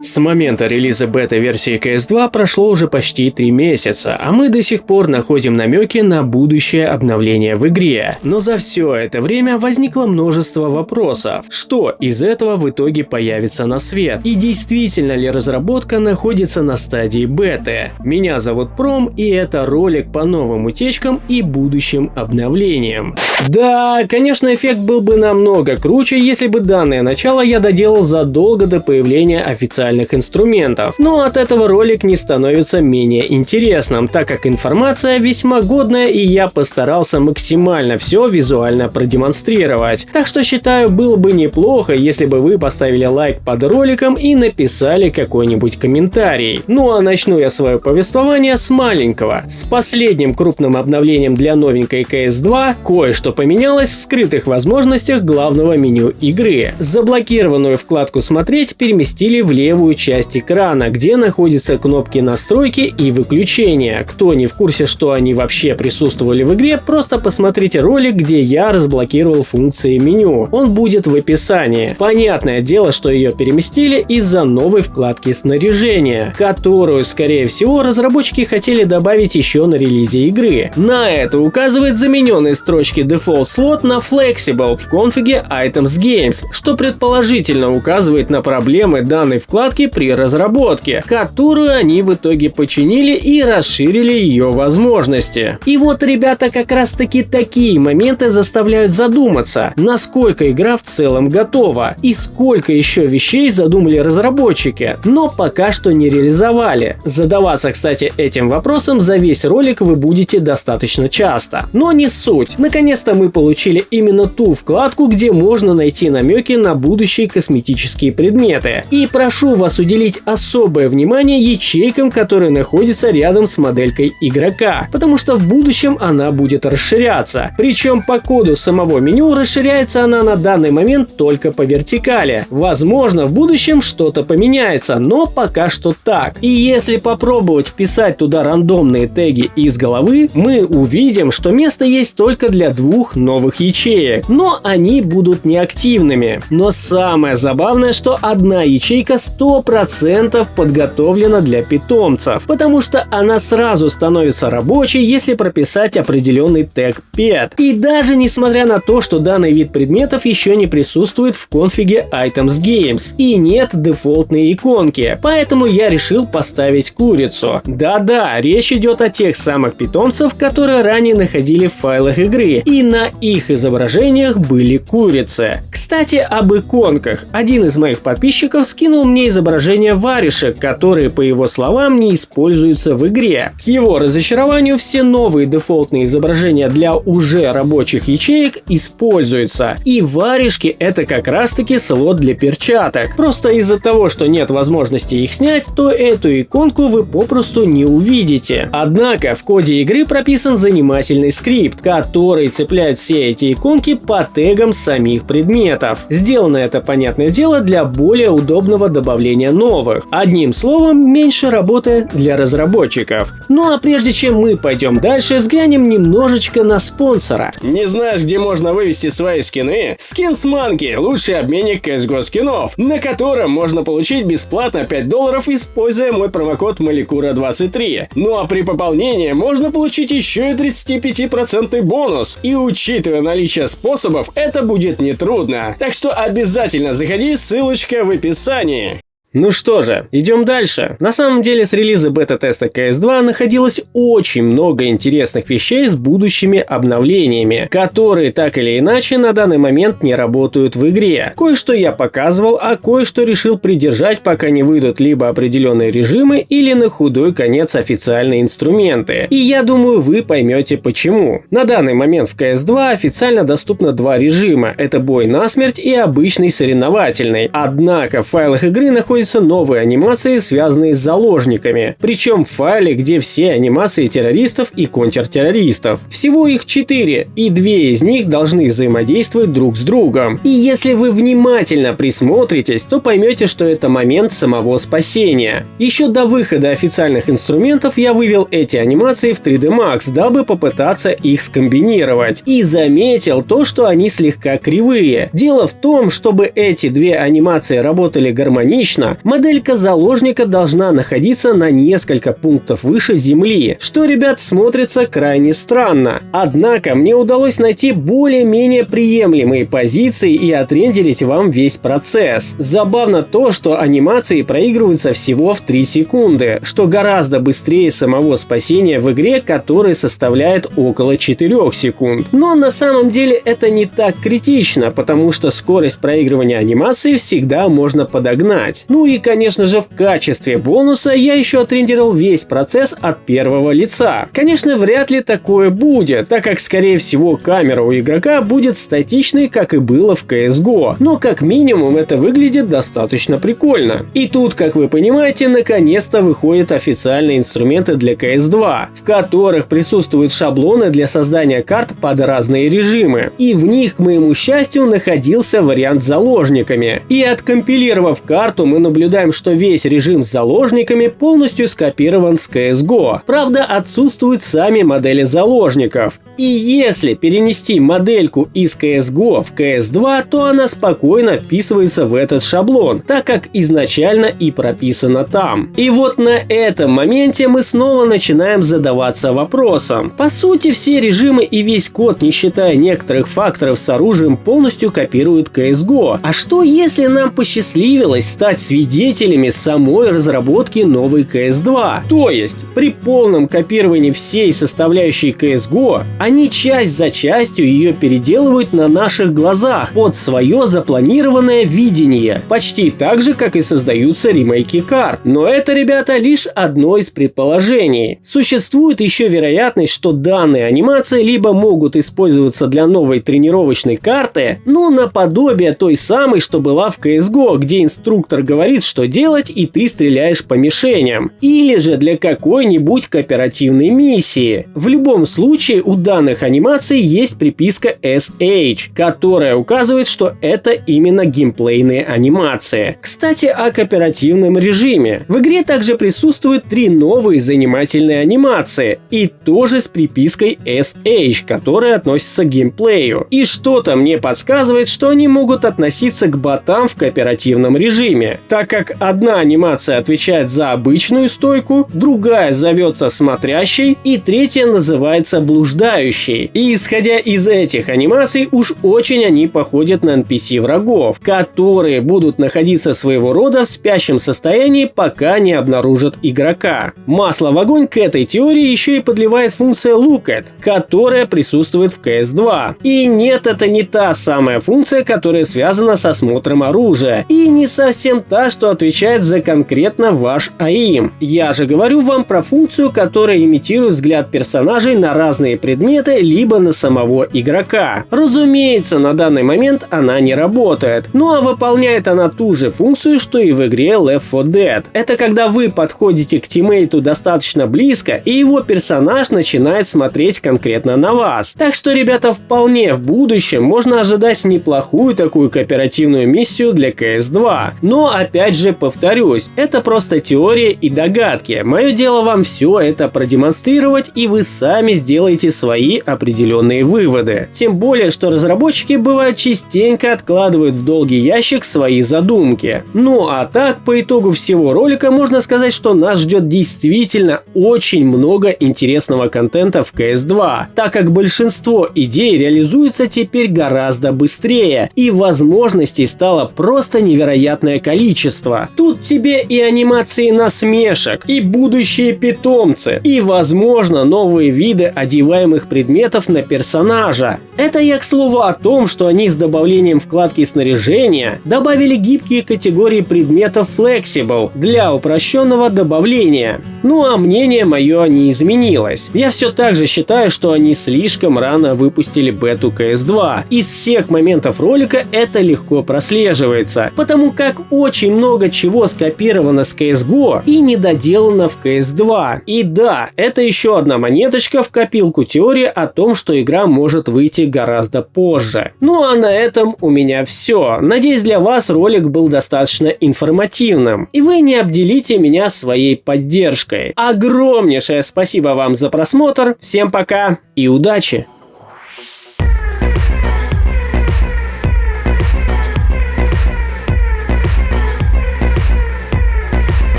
С момента релиза бета-версии CS2 прошло уже почти 3 месяца, а мы до сих пор находим намеки на будущее обновление в игре. Но за все это время возникло множество вопросов. Что из этого в итоге появится на свет? И действительно ли разработка находится на стадии беты? Меня зовут Пром, и это ролик по новым утечкам и будущим обновлениям. Да, конечно, эффект был бы намного круче, если бы данное начало я доделал задолго до появления официальных инструментов, но от этого ролик не становится менее интересным, так как информация весьма годная, и я постарался максимально все визуально продемонстрировать. Так что считаю, было бы неплохо, если бы вы поставили лайк под роликом и написали какой-нибудь комментарий. Ну а начну я свое повествование с маленького. С последним крупным обновлением для новенькой CS2 кое-что поменялось в скрытых возможностях главного меню игры. Заблокированную вкладку «Смотреть» переместили в левую часть экрана, где находятся кнопки настройки и выключения. Кто не в курсе, что они вообще присутствовали в игре, просто посмотрите ролик, где я разблокировал функции меню. Он будет в описании. Понятное дело, что ее переместили из-за новой вкладки снаряжения, которую, скорее всего, разработчики хотели добавить еще на релизе игры. На это указывает замененные строчки Default Slot на Flexible в конфиге Items Games, что предположительно указывает на проблемы данной вкладки при разработке, которую они в итоге починили и расширили ее возможности. И вот, ребята, как раз таки такие моменты заставляют задуматься, насколько игра в целом готова и сколько еще вещей задумали разработчики, но пока что не реализовали. Задаваться, кстати, этим вопросом за весь ролик вы будете достаточно часто. Но не суть. Наконец-то мы получили именно ту вкладку, где можно найти намеки на будущие косметические предметы. И прошу вас уделить особое внимание ячейкам, которые находятся рядом с моделькой игрока, потому что в будущем она будет расширяться. Причем по коду самого меню расширяется она на данный момент только по вертикали. Возможно, в будущем что-то поменяется, но пока что так. И если попробовать вписать туда рандомные теги из головы, мы увидим, что место есть только для 2 новых ячеек, но они будут неактивными. Но самое забавное, что одна ячейка 100% подготовлена для питомцев, потому что она сразу становится рабочей, если прописать определенный тег pet. И даже несмотря на то, что данный вид предметов еще не присутствует в конфиге Items Games и нет дефолтной иконки, поэтому я решил поставить курицу. Да-да, речь идет о тех самых питомцев, которые ранее находили в файлах игры, и на их изображениях были курицы. Кстати, об иконках. Один из моих подписчиков скинул мне изображение варежек, которые, по его словам, не используются в игре. К его разочарованию, все новые дефолтные изображения для уже рабочих ячеек используются. И варежки — это как раз-таки слот для перчаток. Просто из-за того, что нет возможности их снять, то эту иконку вы попросту не увидите. Однако в коде игры прописан занимательный скрипт, который цепляет все эти иконки по тегам самих предметов. Сделано это, понятное дело, для более удобного добавления новых. Одним словом, меньше работы для разработчиков. Ну а прежде чем мы пойдем дальше, взглянем немножечко на спонсора. Не знаешь, где можно вывести свои скины? Skins Monkey – лучший обменник CSGO скинов, на котором можно получить бесплатно $5, используя мой промокод Malikura23. Ну а при пополнении можно получить еще и 35% бонус. И учитывая наличие способов, это будет нетрудно. Так что обязательно заходи, ссылочка в описании. Ну что же, идем дальше. На самом деле с релиза бета-теста CS2 находилось очень много интересных вещей с будущими обновлениями, которые так или иначе на данный момент не работают в игре. Кое-что я показывал, а кое-что решил придержать, пока не выйдут либо определенные режимы, или на худой конец официальные инструменты. И я думаю, вы поймете почему. На данный момент в CS2 официально доступно 2 режима. Это бой насмерть и обычный соревновательный. Однако в файлах игры находятся новые анимации, связанные с заложниками. Причем в файле, где все анимации террористов и контртеррористов. Всего их 4, и 2 из них должны взаимодействовать друг с другом. И если вы внимательно присмотритесь, то поймете, что это момент самого спасения. Еще до выхода официальных инструментов я вывел эти анимации в 3D Max, дабы попытаться их скомбинировать. И заметил то, что они слегка кривые. Дело в том, чтобы эти 2 анимации работали гармонично, точно, моделька заложника должна находиться на несколько пунктов выше земли, что, ребят, смотрится крайне странно. Однако мне удалось найти более-менее приемлемые позиции и отрендерить вам весь процесс. Забавно то, что анимации проигрываются всего в 3 секунды, что гораздо быстрее самого спасения в игре, который составляет около 4 секунд. Но на самом деле это не так критично, потому что скорость проигрывания анимации всегда можно подогнать. Ну и, конечно же, в качестве бонуса я еще отрендерил весь процесс от первого лица. Конечно, вряд ли такое будет, так как, скорее всего, камера у игрока будет статичной, как и было в CSGO. Но как минимум это выглядит достаточно прикольно. И тут, как вы понимаете, наконец-то выходят официальные инструменты для CS2, в которых присутствуют шаблоны для создания карт под разные режимы. И в них, к моему счастью, находился вариант с заложниками. И откомпилировав карту, мы наблюдаем, что весь режим с заложниками полностью скопирован с CSGO. Правда, отсутствуют сами модели заложников. И если перенести модельку из CSGO в CS2, то она спокойно вписывается в этот шаблон, так как изначально и прописана там. И вот на этом моменте мы снова начинаем задаваться вопросом. По сути, все режимы и весь код, не считая некоторых факторов с оружием, полностью копируют CSGO. А что если нам посчастливилось стать свидетелями самой разработки новой CS2? То есть, при полном копировании всей составляющей CSGO, они часть за частью ее переделывают на наших глазах под свое запланированное видение. Почти так же, как и создаются ремейки карт. Но это, ребята, лишь одно из предположений. Существует еще вероятность, что данные анимации либо могут использоваться для новой тренировочной карты, ну, наподобие той самой, что была в CSGO, где инструктор говорит, что делать, и ты стреляешь по мишеням. Или же для какой-нибудь кооперативной миссии. В любом случае, у данных анимаций есть приписка SH, которая указывает, что это именно геймплейные анимации. Кстати, о кооперативном режиме. В игре также присутствуют 3 новые занимательные анимации, и тоже с припиской SH, которая относится к геймплею. И что-то мне подсказывает, что они могут относиться к ботам в кооперативном режиме, так как одна анимация отвечает за обычную стойку, другая зовется смотрящей, и третья называется блуждающей. И исходя из этих анимаций, уж очень они походят на NPC врагов, которые будут находиться своего рода в спящем состоянии, пока не обнаружат игрока. Масло в огонь к этой теории еще и подливает функция Look At, которая присутствует в CS2. И нет, это не та самая функция, которая связана с осмотром оружия, и не совсем та, что отвечает за конкретно ваш АИМ. Я же говорю вам про функцию, которая имитирует взгляд персонажей на разные предметы, либо на самого игрока. Разумеется, на данный момент она не работает, ну а выполняет она ту же функцию, что и в игре Left 4 Dead. Это когда вы подходите к тиммейту достаточно близко, и его персонаж начинает смотреть конкретно на вас. Так что, ребята, вполне в будущем можно ожидать неплохую такую кооперативную миссию для CS2. Но, опять же, повторюсь, это просто теория и догадки. Мое дело вам все это продемонстрировать, и вы сами сделаете свои определенные выводы. Тем более, что разработчики бывают частенько откладывают в долгий ящик свои задумки. Ну а так, по итогу всего ролика можно сказать, что нас ждет действительно очень много интересного контента в CS2, так как большинство идей реализуется теперь гораздо быстрее, и возможностей стало просто невероятное количество. Тут тебе и анимации насмешек, и будущие питомцы, и, возможно, новые виды одеваемых предметов на персонажа. Это я, к слову, о том, что они с добавлением вкладки снаряжения добавили гибкие категории предметов Flexible для упрощенного добавления. Ну а мнение мое не изменилось. Я все так же считаю, что они слишком рано выпустили бету CS2. Из всех моментов ролика это легко прослеживается, потому как очень много чего скопировано с CSGO и недоделано в CS2. И да, это еще одна монеточка в копилку теории о том, что игра может выйти гораздо позже. Ну а на этом у меня все. Надеюсь, для вас ролик был достаточно информативным, и вы не обделите меня своей поддержкой. Огромнейшее спасибо вам за просмотр, всем пока и удачи!